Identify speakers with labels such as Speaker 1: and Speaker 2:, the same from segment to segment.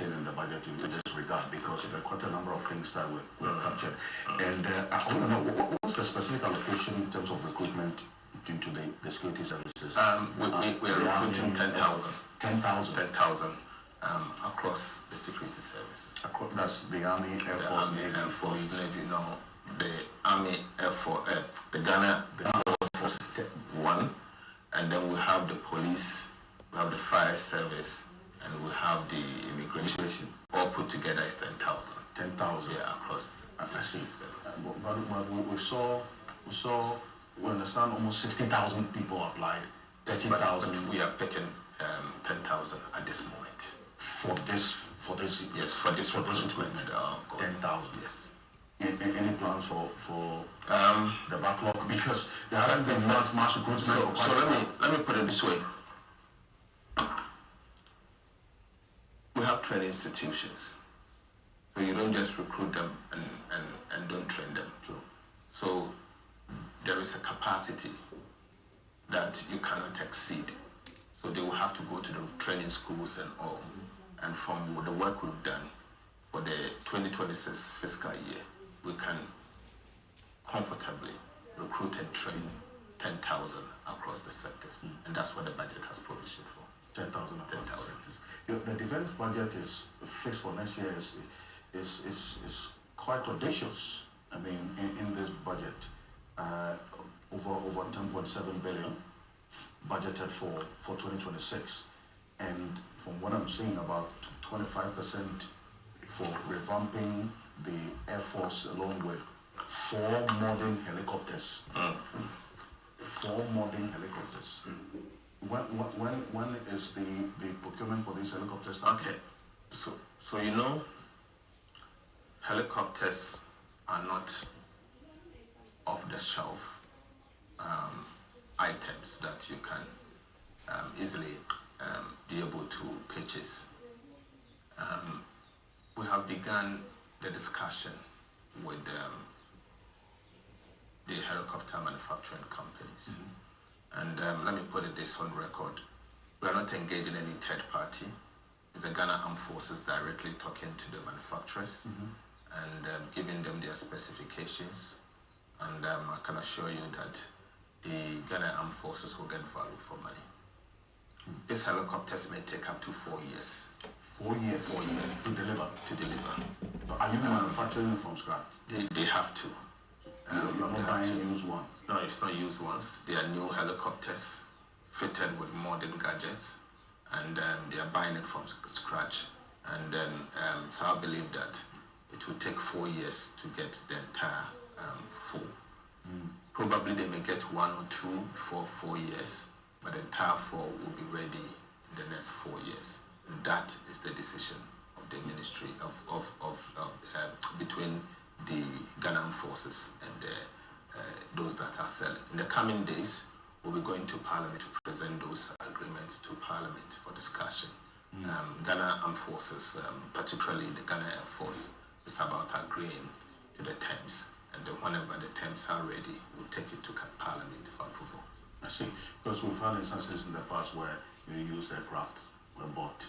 Speaker 1: contained in the budget in this regard, because there are quite a number of things that were captured. And I want to know, what's the specific allocation in terms of recruitment into the security services?
Speaker 2: We're recruiting 10,000.
Speaker 1: 10,000?
Speaker 2: 10,000 across the security services.
Speaker 1: That's the Army, Air Force, Navy,
Speaker 2: Air Force,
Speaker 1: Police.
Speaker 2: Navy, no. The Army, Air Force, the Ghana Force is one, and then we have the police, we have the fire service, and we have the immigration. All put together is 10,000.
Speaker 1: 10,000?
Speaker 2: Yeah, across.
Speaker 1: I see. But we understand almost 60,000 people applied. 30,000.
Speaker 2: But we are picking 10,000 at this moment.
Speaker 1: For this.
Speaker 2: Yes, for this recruitment.
Speaker 1: 10,000.
Speaker 2: Yes.
Speaker 1: Any plans for the backlog? Because there hasn't been mass recruitment.
Speaker 2: So let me put it this way. We have training institutions, so you don't just recruit them and don't train them.
Speaker 1: True.
Speaker 2: So there is a capacity that you cannot exceed. So they will have to go to the training schools and all. And from the work we've done for the 2026 fiscal year, we can comfortably recruit and train 10,000 across the sectors. And that's what the budget has provision for.
Speaker 1: 10,000 across the sectors. The defense budget is fixed for next year is quite audacious. I mean, in this budget, over 10.7 billion budgeted for 2026, and from what I'm seeing, about 25% for revamping the Air Force, along with 4 modern helicopters. 4 modern helicopters. When is the procurement for these helicopters starting?
Speaker 2: Okay, so you know, helicopters are not off-the-shelf items that you can easily be able to purchase. We have begun the discussion with the helicopter manufacturing companies. And let me put this on record. We are not engaging any third party. It's the Ghana Armed Forces directly talking to the manufacturers and giving them their specifications. And I can assure you that the Ghana Armed Forces will get value for money. These helicopters may take up to 4 years.
Speaker 1: 4 years?
Speaker 2: 4 years
Speaker 1: to deliver.
Speaker 2: So
Speaker 1: are you manufacturing from scratch?
Speaker 2: They have to.
Speaker 1: You're not buying used ones?
Speaker 2: No, it's not used ones. They are new helicopters fitted with modern gadgets, and they are buying it from scratch. And so I believe that it will take 4 years to get the entire full. Probably they may get 1 or 2 for 4 years, but the entire 4 will be ready in the next 4 years. And that is the decision of the Ministry between the Ghana Armed Forces and those that are selling. In the coming days, we'll be going to Parliament to present those agreements to Parliament for discussion. Ghana Armed Forces, particularly the Ghana Air Force, is about agreeing to the terms, and then whenever the terms are ready, we'll take it to Parliament for approval.
Speaker 1: I see. Because we've had instances in the past where used aircraft were bought.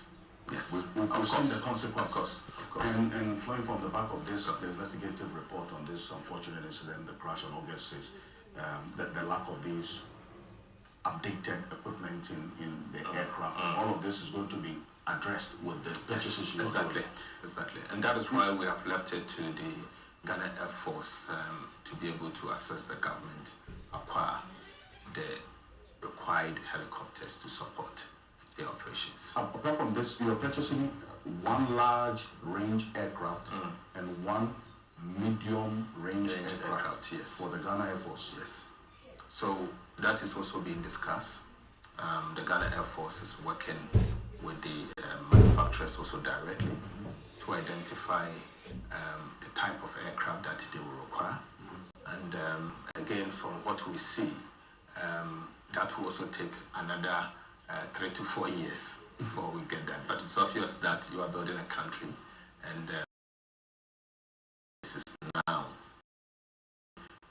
Speaker 2: Yes,
Speaker 1: we've seen the consequences.
Speaker 2: Of course.
Speaker 1: And flowing from the back of this, the investigative report on this unfortunate incident, the crash on August 6, the lack of these updated equipment in the aircraft, all of this is going to be addressed with the purchases.
Speaker 2: Exactly. And that is why we have left it to the Ghana Air Force to be able to assess the government, acquire the required helicopters to support the operations.
Speaker 1: Apart from this, you are purchasing 1 large range aircraft and 1 medium range aircraft,
Speaker 2: yes,
Speaker 1: for the Ghana Air Force.
Speaker 2: Yes. So that is also being discussed. The Ghana Air Force is working with the manufacturers also directly to identify the type of aircraft that they will require. And again, from what we see, that will also take another 3 to 4 years before we get that. But it's obvious that you are building a country, and this is now,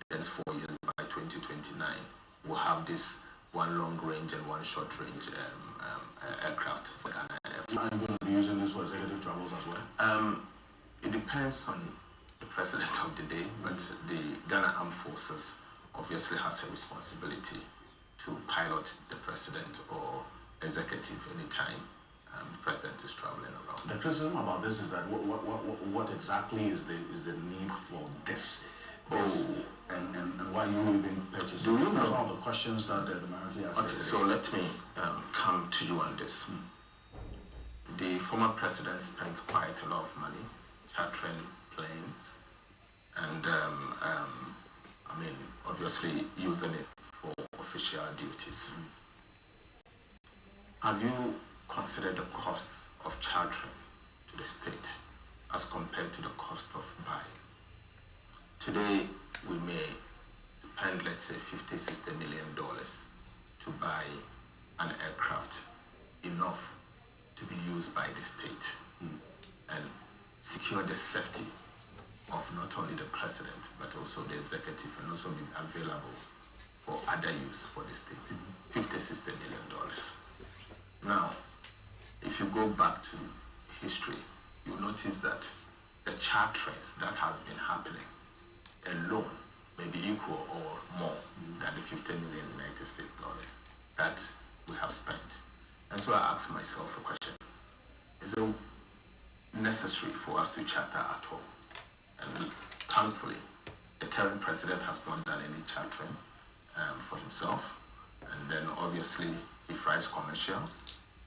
Speaker 2: the next 4 years, by 2029, we'll have this 1 long range and 1 short range aircraft for Ghana Air Force.
Speaker 1: I'm going to be using this expenses for executive travels as well?
Speaker 2: It depends on the president of the day, but the Ghana Armed Forces obviously has a responsibility to pilot the president or executive anytime the president is traveling around.
Speaker 1: The criticism about this is that what exactly is the need for this? And why you even purchase?
Speaker 2: Do you know?
Speaker 1: Some of the questions that the minority has.
Speaker 2: Okay, so let me come to you on this. The former president spent quite a lot of money chartering planes and obviously using it for official duties. Have you considered the cost of chartering to the state as compared to the cost of buying? Today, we may spend, let's say, $50–60 million to buy an aircraft, enough to be used by the state and secure the safety of not only the president, but also the executive, and also be available for other use for the state. $50–60 million. Now, if you go back to history, you notice that the charterings that has been happening alone may be equal or more than the $50 million United States dollars that we have spent. And so I ask myself a question: is it necessary for us to charter at all? And thankfully, the current president has not done any chartering for himself. And then obviously he flies commercial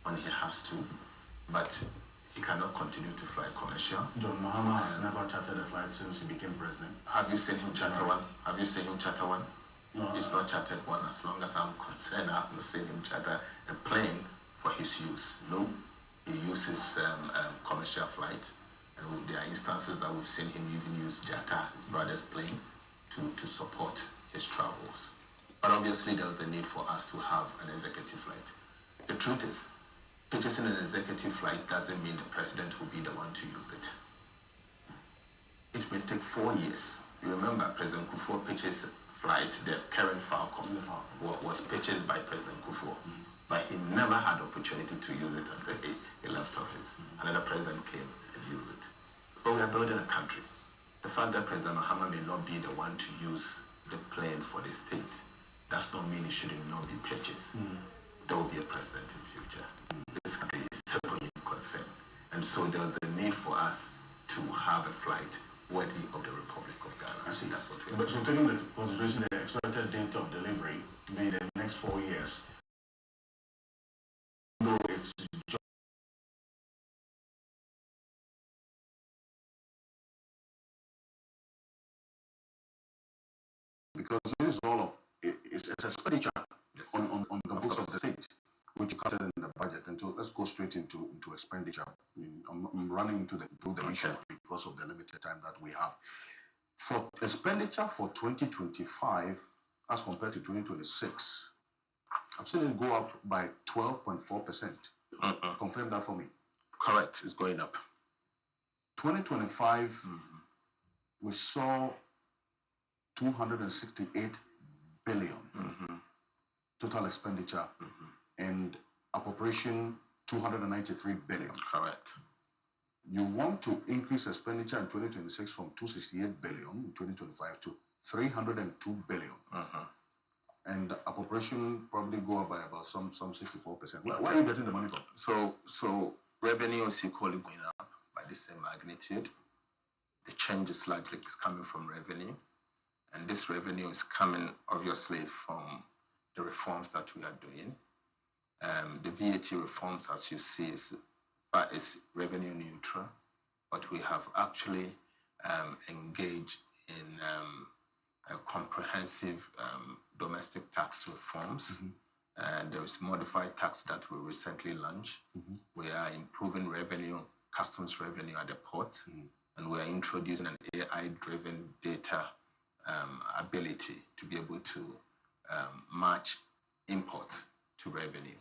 Speaker 2: when he has to, but he cannot continue to fly commercial.
Speaker 1: John Mahama has never chartered a flight since he became president.
Speaker 2: Have you seen him charter one? Have you seen him charter one?
Speaker 1: No.
Speaker 2: He's not chartered one. As long as I'm concerned, I haven't seen him charter a plane for his use. No, he uses commercial flight. And there are instances that we've seen him even use Jata, his brother's plane, to support his travels. But obviously there's the need for us to have an executive flight. The truth is, purchasing an executive flight doesn't mean the president will be the one to use it. It may take 4 years. You remember President Kufuor purchased flight, the current Falcon was purchased by President Kufuor, but he never had the opportunity to use it until he left office. Another president came and used it. But we are building a country. The fact that President Mahama may not be the one to use the plane for the state does not mean it should not be purchased. There will be a president in the future. This country is a going concern. And so there's the need for us to have a flight worthy of the Republic of Ghana.
Speaker 1: I see.
Speaker 2: That's what we're
Speaker 1: But so taking into consideration the expected date of delivery to be the next 4 years, though it's because this is all of it's expenditure on the books of the state, which counted in the budget. And so let's go straight into expenditure. I'm running through the issue because of the limited time that we have. For expenditure for 2025 as compared to 2026, I've seen it go up by 12.4%. Confirm that for me.
Speaker 2: correct. It's going up.
Speaker 1: 2025, we saw 268 billion total expenditure and appropriation 293 billion.
Speaker 2: Correct.
Speaker 1: You want to increase expenditure in 2026 from 268 billion in 2025 to 302 billion. And appropriation probably go up by about some 64%. Where are you getting the money from?
Speaker 2: So revenue is equally going up by the same magnitude. The change is largely coming from revenue, and this revenue is coming obviously from the reforms that we are doing. The VAT reforms, as you see, is revenue neutral, but we have actually engaged in a comprehensive domestic tax reforms. And there is modified tax that we recently launched. We are improving revenue, customs revenue at the port, and we are introducing an AI-driven data ability to be able to match import to revenue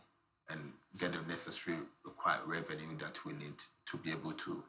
Speaker 2: and get the necessary required revenue that we need to be able to